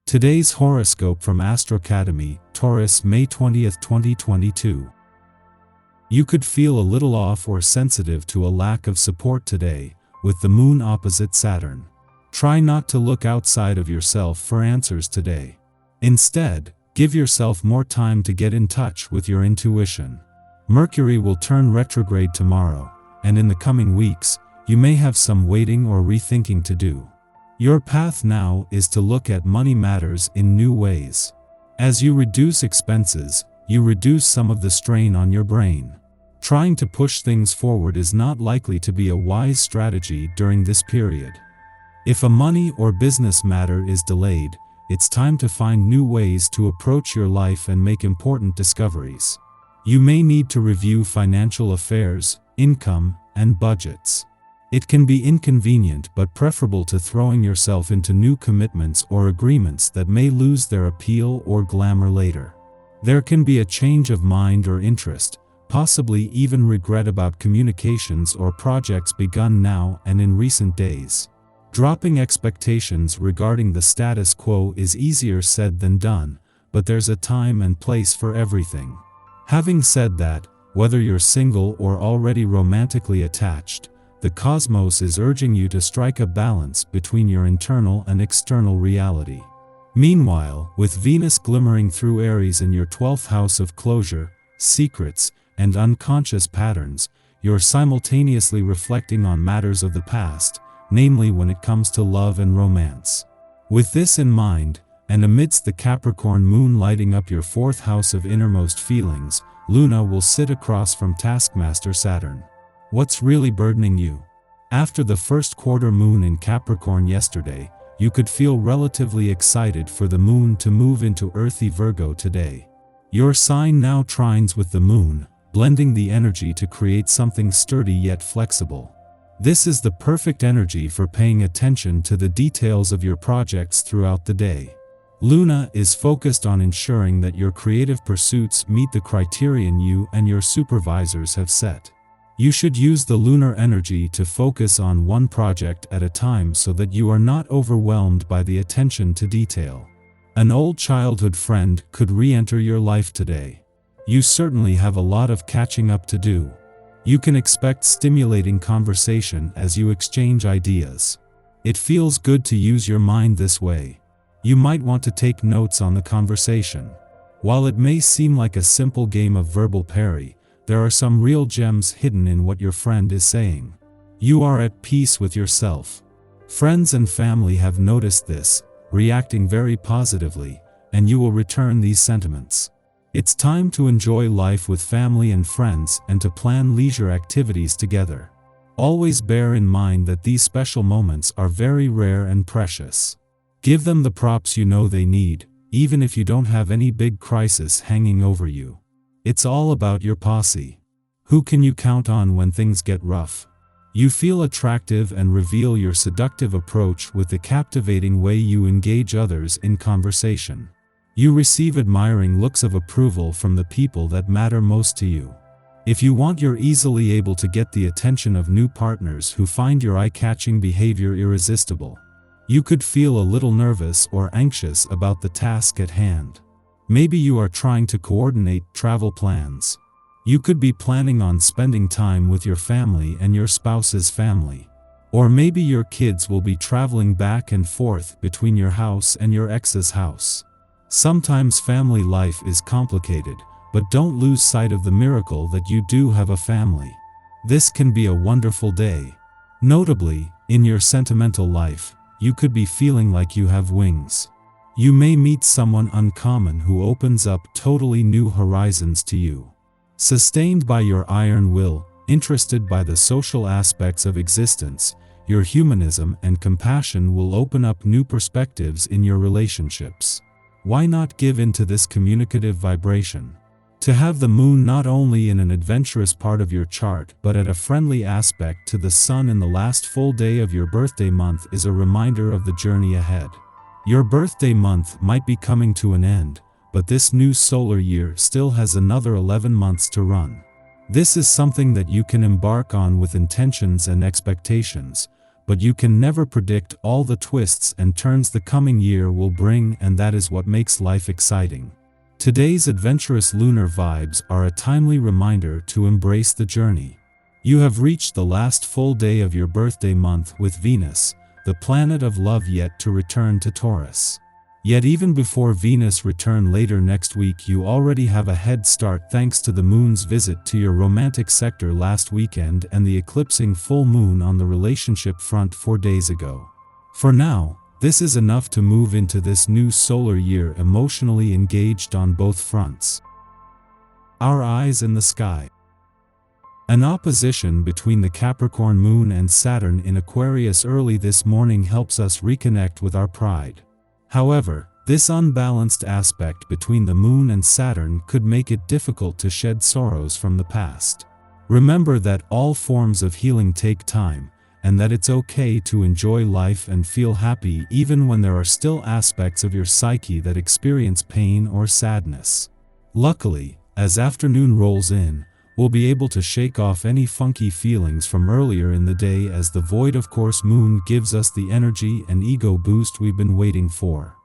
Today's horoscope from Astro Academy, Taurus, May 20th, 2022. You could feel a little off or sensitive to a lack of support today, with the moon opposite Saturn. Try not to look outside of yourself for answers today. Instead, give yourself more time to get in touch with your intuition. Mercury will turn retrograde tomorrow, and in the coming weeks, you may have some waiting or rethinking to do. Your path now is to look at money matters in new ways. As you reduce expenses, you reduce some of the strain on your brain. Trying to push things forward is not likely to be a wise strategy during this period. If a money or business matter is delayed, it's time to find new ways to approach your life and make important discoveries. You may need to review financial affairs, income, and budgets. It can be inconvenient but preferable to throwing yourself into new commitments or agreements that may lose their appeal or glamour later. There can be a change of mind or interest, possibly even regret about communications or projects begun now and in recent days. Dropping expectations regarding the status quo is easier said than done, but there's a time and place for everything. Having said that, whether you're single or already romantically attached, the cosmos is urging you to strike a balance between your internal and external reality. Meanwhile, with Venus glimmering through Aries in your 12th house of closure, secrets, and unconscious patterns, you're simultaneously reflecting on matters of the past, namely when it comes to love and romance. With this in mind, and amidst the Capricorn moon lighting up your 4th house of innermost feelings, Luna will sit across from taskmaster Saturn. What's really burdening you? After the first quarter moon in Capricorn yesterday, you could feel relatively excited for the moon to move into earthy Virgo today. Your sign now trines with the moon, blending the energy to create something sturdy yet flexible. This is the perfect energy for paying attention to the details of your projects throughout the day. Luna is focused on ensuring that your creative pursuits meet the criterion you and your supervisors have set. You should use the lunar energy to focus on one project at a time so that you are not overwhelmed by the attention to detail. An old childhood friend could re-enter your life today. You certainly have a lot of catching up to do. You can expect stimulating conversation as you exchange ideas. It feels good to use your mind this way. You might want to take notes on the conversation. While it may seem like a simple game of verbal parry, there are some real gems hidden in what your friend is saying. You are at peace with yourself. Friends and family have noticed this, reacting very positively, and you will return these sentiments. It's time to enjoy life with family and friends and to plan leisure activities together. Always bear in mind that these special moments are very rare and precious. Give them the props you know they need, even if you don't have any big crisis hanging over you. It's all about your posse. Who can you count on when things get rough? You feel attractive and reveal your seductive approach with the captivating way you engage others in conversation. You receive admiring looks of approval from the people that matter most to you. If you want, you're easily able to get the attention of new partners who find your eye-catching behavior irresistible. You could feel a little nervous or anxious about the task at hand. Maybe you are trying to coordinate travel plans. You could be planning on spending time with your family and your spouse's family. Or maybe your kids will be traveling back and forth between your house and your ex's house. Sometimes family life is complicated, but don't lose sight of the miracle that you do have a family. This can be a wonderful day. Notably, in your sentimental life, you could be feeling like you have wings. You may meet someone uncommon who opens up totally new horizons to you. Sustained by your iron will, interested by the social aspects of existence, your humanism and compassion will open up new perspectives in your relationships. Why not give in to this communicative vibration? To have the moon not only in an adventurous part of your chart but at a friendly aspect to the sun in the last full day of your birthday month is a reminder of the journey ahead. Your birthday month might be coming to an end, but this new solar year still has another 11 months to run. This is something that you can embark on with intentions and expectations, but you can never predict all the twists and turns the coming year will bring, and that is what makes life exciting. Today's adventurous lunar vibes are a timely reminder to embrace the journey. You have reached the last full day of your birthday month with Venus, the planet of love, yet to return to Taurus. Yet even before Venus return later next week, you already have a head start thanks to the moon's visit to your romantic sector last weekend and the eclipsing full moon on the relationship front 4 days ago. For now, this is enough to move into this new solar year emotionally engaged on both fronts. Our eyes in the sky. An opposition between the Capricorn moon and Saturn in Aquarius early this morning helps us reconnect with our pride. However, this unbalanced aspect between the moon and Saturn could make it difficult to shed sorrows from the past. Remember that all forms of healing take time, and that it's okay to enjoy life and feel happy even when there are still aspects of your psyche that experience pain or sadness. Luckily, as afternoon rolls in, we'll be able to shake off any funky feelings from earlier in the day, as the void of course moon gives us the energy and ego boost we've been waiting for.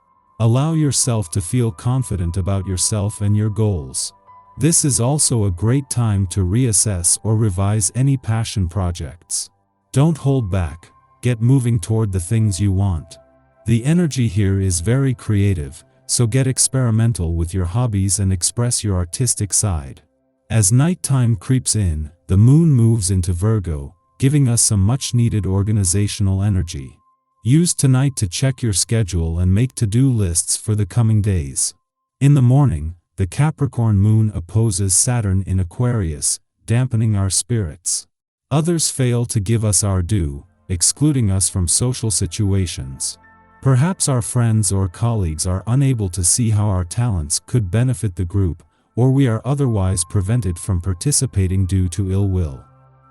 Allow yourself to feel confident about yourself and your goals. This is also a great time to reassess or revise any passion projects. Don't hold back, get moving toward the things you want. The energy here is very creative, so get experimental with your hobbies and express your artistic side. As nighttime creeps in, the moon moves into Virgo, giving us some much-needed organizational energy. Use tonight to check your schedule and make to-do lists for the coming days. In the morning, the Capricorn moon opposes Saturn in Aquarius, dampening our spirits. Others fail to give us our due, excluding us from social situations. Perhaps our friends or colleagues are unable to see how our talents could benefit the group, or we are otherwise prevented from participating due to ill will.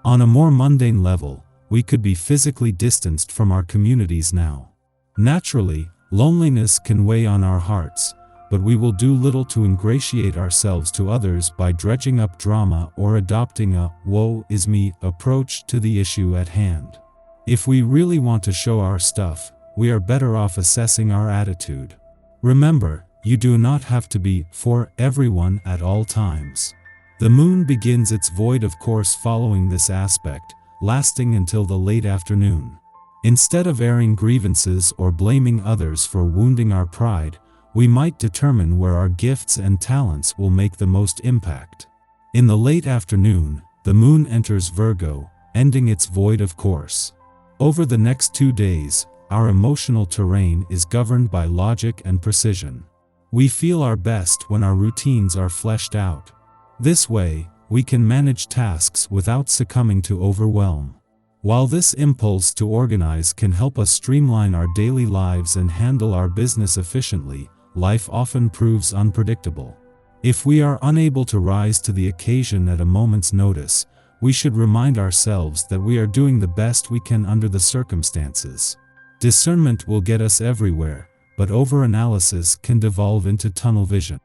On a more mundane level, we could be physically distanced from our communities now. Naturally, loneliness can weigh on our hearts, but we will do little to ingratiate ourselves to others by dredging up drama or adopting a "woe is me" approach to the issue at hand. If we really want to show our stuff, we are better off assessing our attitude. Remember, you do not have to be for everyone at all times. The moon begins its void of course following this aspect, lasting until the late afternoon. Instead of airing grievances or blaming others for wounding our pride, we might determine where our gifts and talents will make the most impact. In the late afternoon, the moon enters Virgo, ending its void of course. Over the next 2 days, our emotional terrain is governed by logic and precision. We feel our best when our routines are fleshed out. This way, we can manage tasks without succumbing to overwhelm. While this impulse to organize can help us streamline our daily lives and handle our business efficiently, life often proves unpredictable. If we are unable to rise to the occasion at a moment's notice, we should remind ourselves that we are doing the best we can under the circumstances. Discernment will get us everywhere, but overanalysis can devolve into tunnel vision.